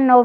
9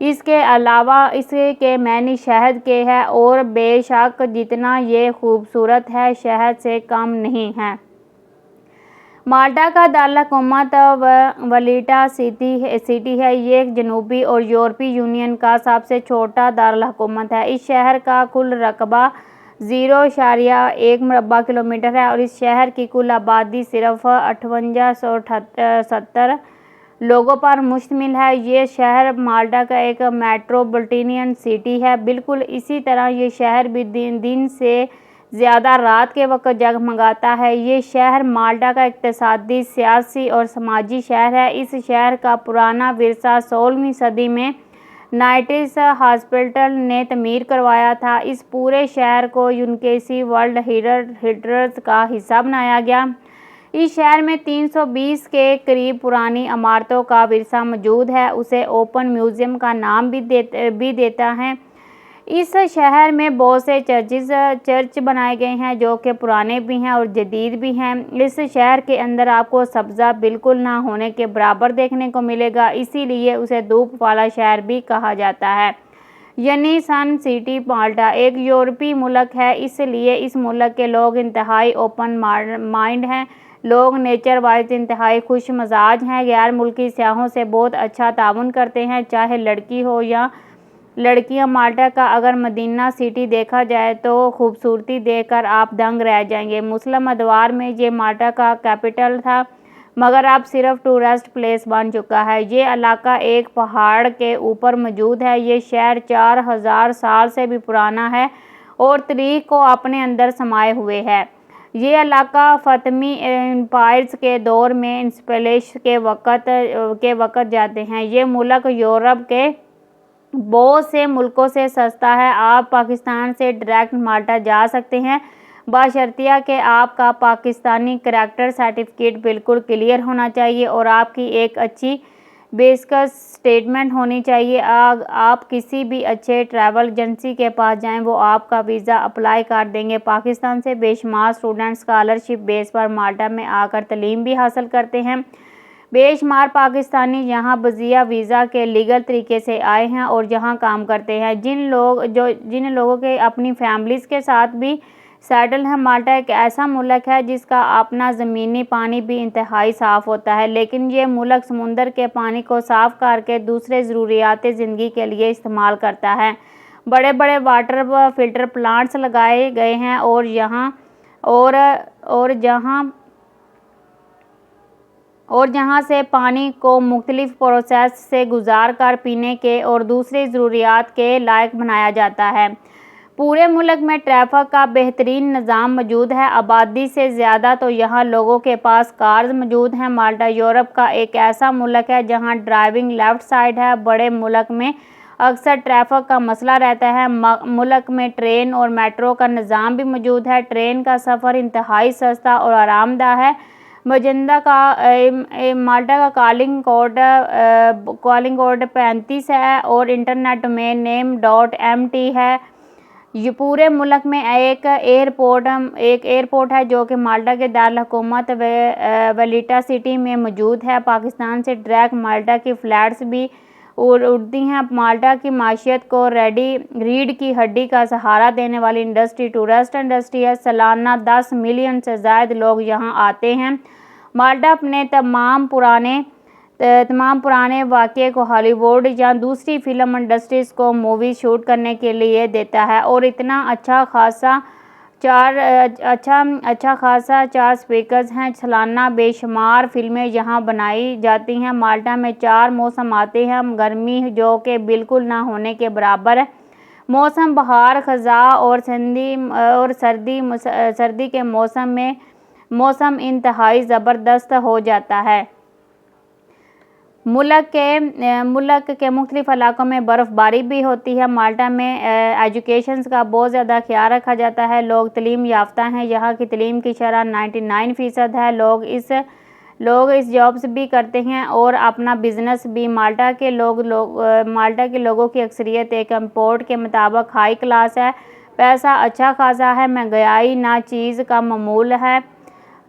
اس کے علاوہ اس کے معنی شہد کے ہے اور بے شک جتنا یہ خوبصورت ہے شہد سے کم نہیں ہے۔ مالٹا کا دارالحکومت ولیٹا سٹی ہے۔ یہ ایک جنوبی اور یورپی یونین کا سب سے چھوٹا دارالحکومت ہے۔ اس شہر کا کل رقبہ 0.1 مربع کلومیٹر ہے اور اس شہر کی کل آبادی صرف 5878 لوگوں پر مشتمل ہے۔ یہ شہر مالٹا کا ایک میٹروپولیٹن سٹی ہے۔ بالکل اسی طرح یہ شہر بھی دن سے زیادہ رات کے وقت جگمگاتا ہے۔ یہ شہر مالٹا کا اقتصادی، سیاسی اور سماجی شہر ہے۔ اس شہر کا پرانا ورثہ 16ویں صدی میں نائٹس ہاسپٹل نے تعمیر کروایا تھا۔ اس پورے شہر کو یونیسکو ورلڈ ہیریٹیج کا حصہ بنایا گیا۔ اس شہر میں 320 کے قریب پرانی عمارتوں کا ورثہ موجود ہے۔ اسے اوپن میوزیم کا نام بھی دیتا ہے۔ اس شہر میں بہت سے چرچ بنائے گئے ہیں جو کہ پرانے بھی ہیں اور جدید بھی ہیں۔ اس شہر کے اندر آپ کو سبزہ بالکل نہ ہونے کے برابر دیکھنے کو ملے گا، اسی لیے اسے دھوپ والا شہر بھی کہا جاتا ہے۔ یعنی سن سٹی مالٹا ایک یورپی ملک ہے، اس لیے اس ملک کے لوگ انتہائی اوپن مائنڈ ہیں۔ لوگ نیچر وائز انتہائی خوش مزاج ہیں، غیر ملکی سیاحوں سے بہت اچھا تعاون کرتے ہیں، چاہے لڑکی ہو یا لڑکیاں۔ مالٹا کا اگر مدینہ سٹی دیکھا جائے تو خوبصورتی دیکھ کر آپ دنگ رہ جائیں گے۔ مسلم ادوار میں یہ مالٹا کا کیپٹل تھا مگر اب صرف ٹورسٹ پلیس بن چکا ہے۔ یہ علاقہ ایک پہاڑ کے اوپر موجود ہے۔ یہ شہر 4000 سال سے بھی پرانا ہے اور تاریخ کو اپنے اندر سمائے ہوئے ہے۔ یہ علاقہ فاطمی امپائر کے دور میں اسپینش کے وقت جاتے ہیں۔ یہ ملک یورپ کے بہت سے ملکوں سے سستا ہے۔ آپ پاکستان سے ڈائریکٹ مالٹا جا سکتے ہیں بشرطیہ کہ آپ کا پاکستانی کریکٹر سرٹیفکیٹ بالکل کلیئر ہونا چاہیے اور آپ کی ایک اچھی بینک اسٹیٹمنٹ ہونی چاہیے۔ آپ کسی بھی اچھے ٹریول ایجنسی کے پاس جائیں، وہ آپ کا ویزا اپلائی کر دیں گے۔ پاکستان سے بے شمار اسٹوڈنٹ اسکالرشپ بیس پر مالٹا میں آ کر تعلیم بھی حاصل کرتے ہیں۔ بے شمار پاکستانی یہاں بغیر ویزا کے لیگل طریقے سے آئے ہیں اور یہاں کام کرتے ہیں، جن لوگوں کے اپنی فیملیز کے ساتھ بھی سیٹل ہیں۔ مالٹا ایک ایسا ملک ہے جس کا اپنا زمینی پانی بھی انتہائی صاف ہوتا ہے، لیکن یہ ملک سمندر کے پانی کو صاف کر کے دوسرے ضروریات زندگی کے لیے استعمال کرتا ہے۔ بڑے بڑے واٹر فلٹر پلانٹس لگائے گئے ہیں اور جہاں سے پانی کو مختلف پروسیس سے گزار کر پینے کے اور دوسری ضروریات کے لائق بنایا جاتا ہے۔ پورے ملک میں ٹریفک کا بہترین نظام موجود ہے۔ آبادی سے زیادہ تو یہاں لوگوں کے پاس کارز موجود ہیں۔ مالٹا یورپ کا ایک ایسا ملک ہے جہاں ڈرائیونگ لیفٹ سائڈ ہے۔ بڑے ملک میں اکثر ٹریفک کا مسئلہ رہتا ہے۔ ملک میں ٹرین اور میٹرو کا نظام بھی موجود ہے۔ ٹرین کا سفر انتہائی سستا اور آرام دہ ہے۔ مالٹا کا کالنگ کوڈ 35 ہے اور انٹرنیٹ ڈومین نیم .mt ہے۔ یہ پورے ملک میں ایک ایئرپورٹ ہے جو کہ مالٹا کے دارالحکومت ولیٹا سٹی میں موجود ہے۔ پاکستان سے ڈائریکٹ مالٹا کی فلائٹس بھی اڑتی ہیں۔ مالٹا کی معیشت کو ریڑھ کی ہڈی کا سہارا دینے والی انڈسٹری ٹورسٹ انڈسٹری ہے۔ سالانہ 10 ملین سے زائد لوگ یہاں آتے ہیں۔ مالٹا اپنے تمام پرانے واقعے کو ہالی ووڈ یا دوسری فلم انڈسٹریز کو موویز شوٹ کرنے کے لیے دیتا ہے اور اتنا اچھا خاصا 4 سپیکرز ہیں۔ سالانہ بے شمار فلمیں یہاں بنائی جاتی ہیں۔ مالٹا میں 4 موسم آتے ہیں۔ گرمی جو کہ بالکل نہ ہونے کے برابر ہے، موسم بہار خزاں اور سردی کے موسم میں موسم انتہائی زبردست ہو جاتا ہے۔ ملک کے مختلف علاقوں میں برف باری بھی ہوتی ہے۔ مالٹا میں ایجوکیشن کا بہت زیادہ خیال رکھا جاتا ہے۔ لوگ تعلیم یافتہ ہیں۔ یہاں کی تعلیم کی شرح 99% ہے۔ لوگ اس جابس بھی کرتے ہیں اور اپنا بزنس بھی۔ مالٹا کے لوگوں کی اکثریت ایک رپورٹ کے مطابق ہائی کلاس ہے۔ پیسہ اچھا خاصا ہے، مہنگائی نہ چیز کا معمول ہے۔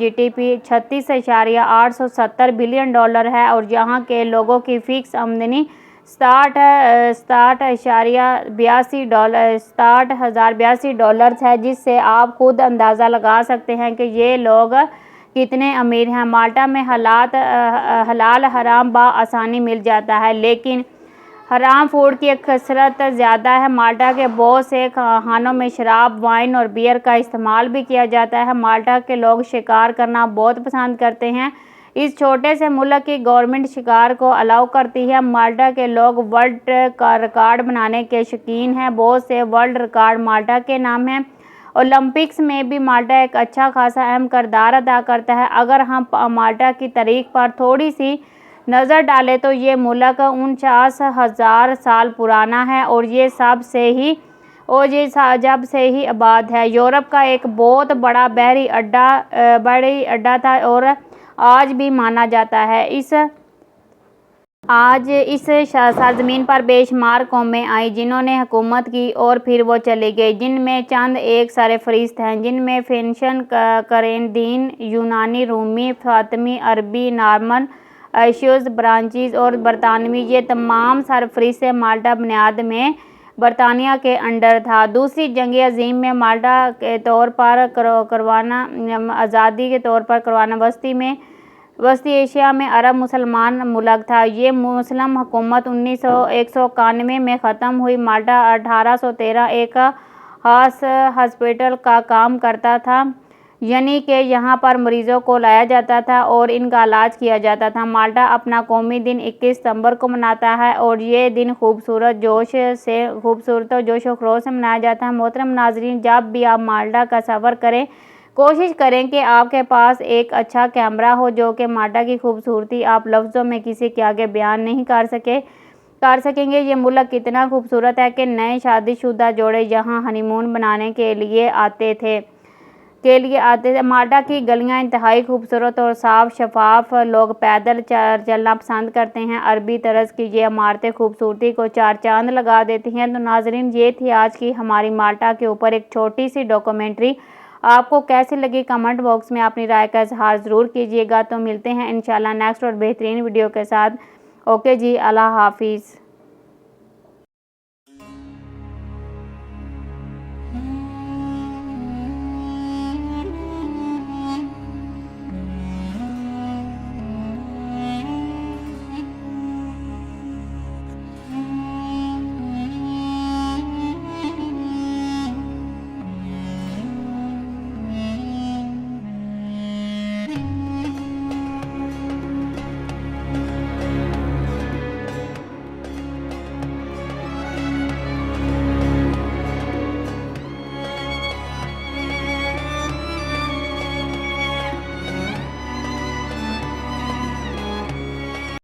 GDP 36.870 بلین ڈالر ہے اور یہاں کے لوگوں کی فکس آمدنی 60,082 ڈالرز ہے، جس سے آپ خود اندازہ لگا سکتے ہیں کہ یہ لوگ کتنے امیر ہیں۔ مالٹا میں حلال حرام بآسانی مل جاتا ہے، لیکن حرام فوڈ کی کثرت زیادہ ہے۔ مالٹا کے بہت سے کھانوں میں شراب، وائن اور بیئر کا استعمال بھی کیا جاتا ہے۔ مالٹا کے لوگ شکار کرنا بہت پسند کرتے ہیں۔ اس چھوٹے سے ملک کی گورنمنٹ شکار کو الاؤ کرتی ہے۔ مالٹا کے لوگ ورلڈ ریکارڈ بنانے کے شوقین ہیں۔ بہت سے ورلڈ ریکارڈ مالٹا کے نام ہیں۔ اولمپکس میں بھی مالٹا ایک اچھا خاصا اہم کردار ادا کرتا ہے۔ اگر ہم مالٹا کی تاریخ پر تھوڑی سی نظر ڈالیں تو یہ ملک 49,000 سال پرانا ہے اور یہ جب سے ہی آباد ہے۔ یورپ کا ایک بہت بڑا بحری اڈا تھا اور آج بھی مانا جاتا ہے۔ آج اس سرزمین پر بے شمار قومیں آئیں جنہوں نے حکومت کی اور پھر وہ چلی گئیں، جن میں چند ایک سرفہرست ہیں، جن میں فینیشین، کرینتین، یونانی، رومی، فاطمی، عربی، نارمن، ایشیز، برانچیز اور برطانوی۔ یہ تمام سرفہرست مالٹا بنیاد میں برطانیہ کے انڈر تھا۔ دوسری جنگ عظیم میں مالٹا آزادی کے طور پر کرونا وسطی ایشیا میں عرب مسلمان ملک تھا۔ یہ مسلم حکومت 191 میں ختم ہوئی۔ مالٹا 1813 ایک خاص ہاسپٹل کا کام کرتا تھا، یعنی کہ یہاں پر مریضوں کو لایا جاتا تھا اور ان کا علاج کیا جاتا تھا۔ مالٹا اپنا قومی دن 21 ستمبر کو مناتا ہے اور یہ دن خوبصورت جوش و خروش سے منایا جاتا ہے۔ محترم ناظرین، جب بھی آپ مالٹا کا سفر کریں، کوشش کریں کہ آپ کے پاس ایک اچھا کیمرہ ہو، جو کہ مالٹا کی خوبصورتی آپ لفظوں میں کسی کے آگے بیان نہیں کر سکیں گے۔ یہ ملک اتنا خوبصورت ہے کہ نئے شادی شدہ جوڑے یہاں ہنی مون منانے کے لیے آتے تھے۔ مالٹا کی گلیاں انتہائی خوبصورت اور صاف شفاف، لوگ پیدل چلنا پسند کرتے ہیں۔ عربی طرز کی یہ عمارتیں خوبصورتی کو چار چاند لگا دیتی ہیں۔ تو ناظرین، یہ تھی آج کی ہماری مالٹا کے اوپر ایک چھوٹی سی ڈاکومنٹری۔ آپ کو کیسی لگی کمنٹ باکس میں اپنی رائے کا اظہار ضرور کیجیے گا۔ تو ملتے ہیں انشاءاللہ نیکسٹ اور بہترین ویڈیو کے ساتھ۔ اوکے جی، اللہ حافظ۔